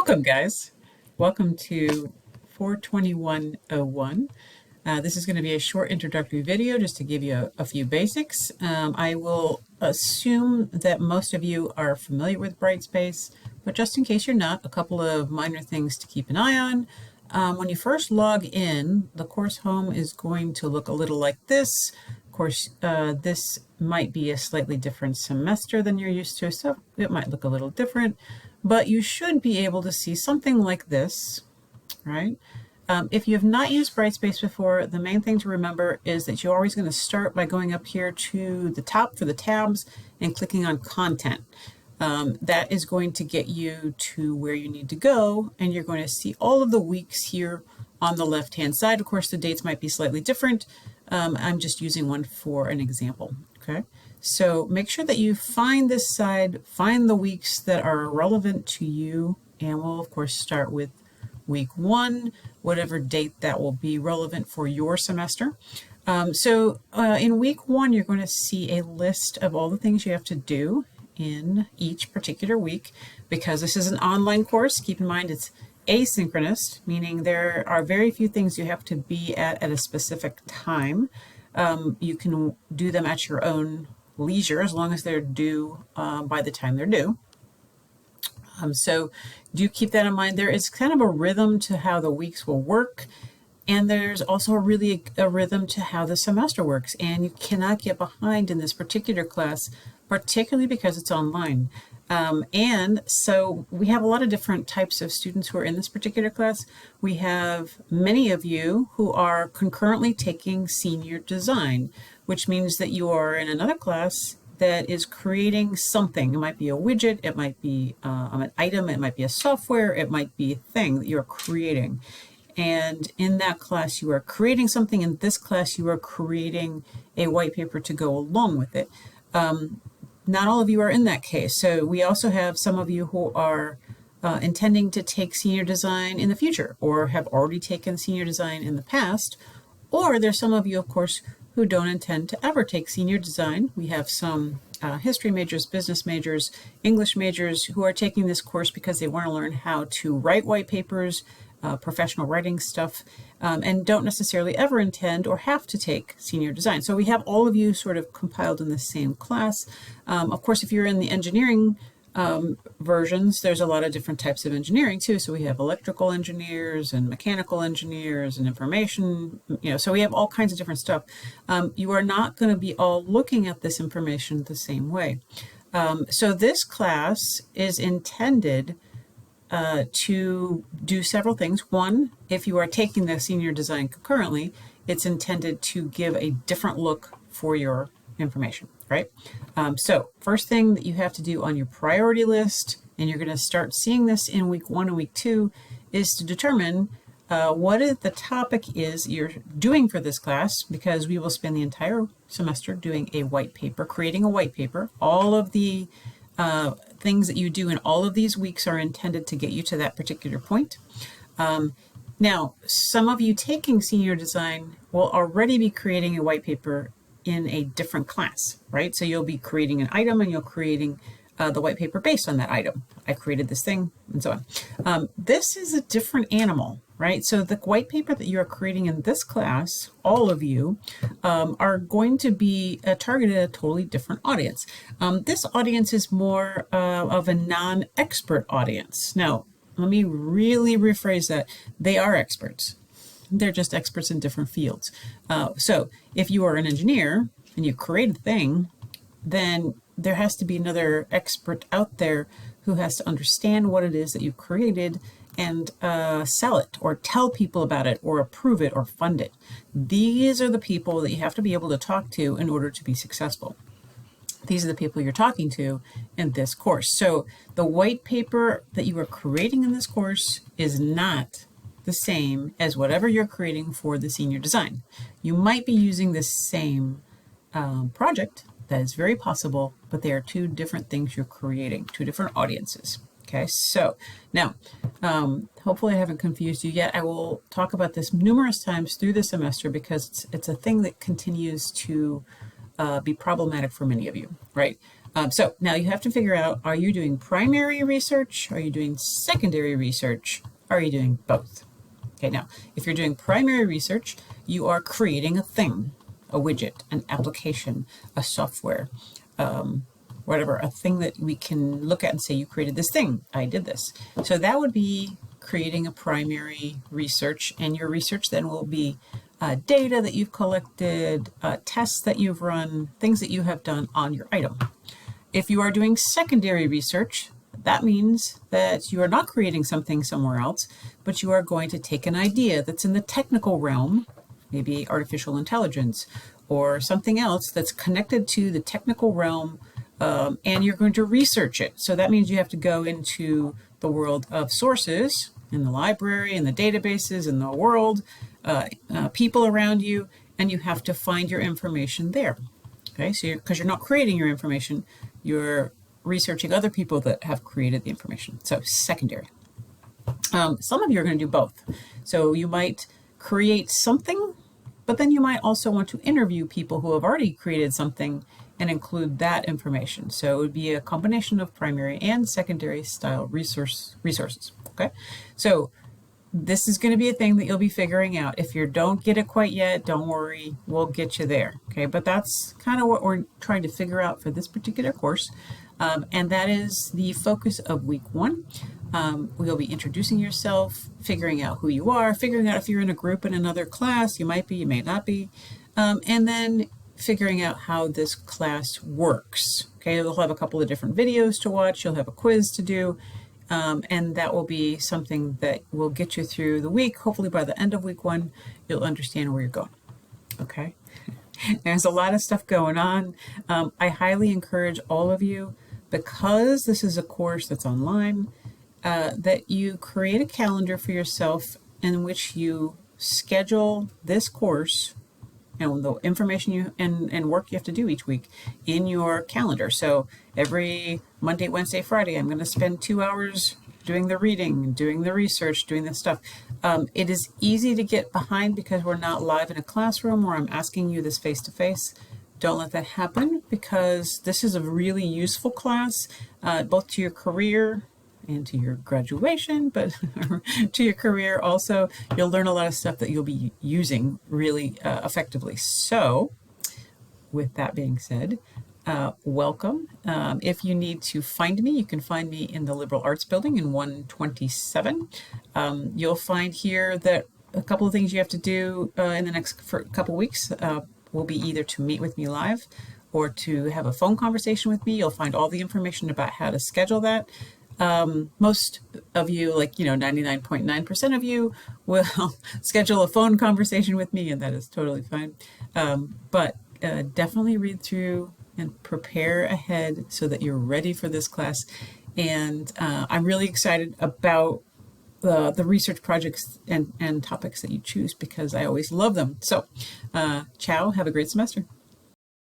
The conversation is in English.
Welcome, guys. Welcome to 42101. This is going to be a short introductory video just to give you a few basics. I will assume that most of you are familiar with Brightspace, but just in case you're not, a couple of minor things to keep an eye on. When you first log in, the course home is going to look a little like this. Of course, this might be a slightly different semester than you're used to, so it might look a little different, but you should be able to see something like this, right? If you have not used Brightspace before, the main thing to remember is that you're always going to start by going up here to the top for the tabs and clicking on Content. That is going to get you to where you need to go, and you're going to see all of the weeks here on the left-hand side. Of course, the dates might be slightly different. I'm just using one for an example, okay? So make sure that you find this side, find the weeks that are relevant to you, and we'll, of course, start with week 1, whatever date that will be relevant for your semester. In week 1, you're going to see a list of all the things you have to do in each particular week. Because this is an online course, keep in mind it's asynchronous, meaning there are very few things you have to be at a specific time. You can do them at your own leisure as long as they're due by the time they're due. So do keep that in mind. There is kind of a rhythm to how the weeks will work, and there's also a rhythm to how the semester works, and you cannot get behind in this particular class, particularly because it's online. And so we have a lot of different types of students who are in this particular class. We have many of you who are concurrently taking senior design, which means that you are in another class that is creating something. It might be a widget, it might be an item, it might be a software, it might be a thing that you're creating. And in that class, you are creating something. In this class, you are creating a white paper to go along with it. Not all of you are in that case. So we also have some of you who are intending to take senior design in the future, or have already taken senior design in the past. Or there's some of you, of course, who don't intend to ever take senior design. We have some history majors, business majors, English majors who are taking this course because they want to learn how to write white papers, professional writing stuff, and don't necessarily ever intend or have to take senior design. So we have all of you sort of compiled in the same class. Of course, if you're in the engineering versions, there's a lot of different types of engineering too. So we have electrical engineers and mechanical engineers and information, so we have all kinds of different stuff. You are not going to be all looking at this information the same way. So this class is intended to do several things. One, if you are taking the senior design concurrently, it's intended to give a different look for your information, right? So first thing that you have to do on your priority list, and you're going to start seeing this in week 1 and week 2, is to determine what the topic is you're doing for this class, because we will spend the entire semester doing a white paper, creating a white paper. All of the things that you do in all of these weeks are intended to get you to that particular point. Now, some of you taking senior design will already be creating a white paper in a different class, right? So you'll be creating an item, and you're creating the white paper based on that item. I created this thing, and so on. This is a different animal, right? So the white paper that you're creating in this class, all of you, are going to be targeted at a totally different audience. This audience is more of a non-expert audience. Now, let me really rephrase that. They are experts. They're just experts in different fields. So if you are an engineer and you create a thing, then there has to be another expert out there who has to understand what it is that you created and sell it, or tell people about it, or approve it, or fund it. These are the people that you have to be able to talk to in order to be successful. These are the people you're talking to in this course. So the white paper that you are creating in this course is not the same as whatever you're creating for the senior design. You might be using the same project. That is very possible, but they are two different things you're creating, two different audiences. Okay, so now, hopefully I haven't confused you yet. I will talk about this numerous times through the semester because it's a thing that continues to be problematic for many of you, right? So now you have to figure out, are you doing primary research? Are you doing secondary research? Are you doing both? Okay, now, if you're doing primary research, you are creating a thing, a widget, an application, a software, whatever, a thing that we can look at and say, you created this thing, I did this. So that would be creating a primary research, and your research then will be data that you've collected, tests that you've run, things that you have done on your item. If you are doing secondary research, that means that you are not creating something somewhere else, but you are going to take an idea that's in the technical realm, maybe artificial intelligence, or something else that's connected to the technical realm, and you're going to research it. So that means you have to go into the world of sources, in the library, in the databases, in the world, people around you, and you have to find your information there. Okay, so because you're not creating your information, you're researching other people that have created the information. So secondary. Some of you are going to do both. So you might create something, but then you might also want to interview people who have already created something and include that information. So it would be a combination of primary and secondary style resources. Okay, so this is going to be a thing that you'll be figuring out. If you don't get it quite yet, don't worry, we'll get you there. Okay, but that's kind of what we're trying to figure out for this particular course. And that is the focus of week 1. We'll be introducing yourself, figuring out who you are, figuring out if you're in a group in another class. You might be, you may not be. And then figuring out how this class works. Okay, you'll have a couple of different videos to watch. You'll have a quiz to do. And that will be something that will get you through the week. Hopefully by the end of week 1, you'll understand where you're going. Okay, there's a lot of stuff going on. I highly encourage all of you, because this is a course that's online, that you create a calendar for yourself in which you schedule this course and the information you and work you have to do each week in your calendar. So every Monday, Wednesday, Friday, I'm going to spend 2 hours doing the reading, doing the research, doing this stuff. It is easy to get behind because we're not live in a classroom where I'm asking you this face-to-face. Don't let that happen, because this is a really useful class, both to your career and to your graduation, but to your career also. You'll learn a lot of stuff that you'll be using really effectively. So with that being said, welcome. If you need to find me, you can find me in the Liberal Arts Building in 127. You'll find here that a couple of things you have to do in the next couple weeks will be either to meet with me live or to have a phone conversation with me. You'll find all the information about how to schedule that. Most of you, like, 99.9% of you will schedule a phone conversation with me, and that is totally fine. But definitely read through and prepare ahead so that you're ready for this class. And I'm really excited about the research projects and topics that you choose, because I always love them. So, ciao, have a great semester.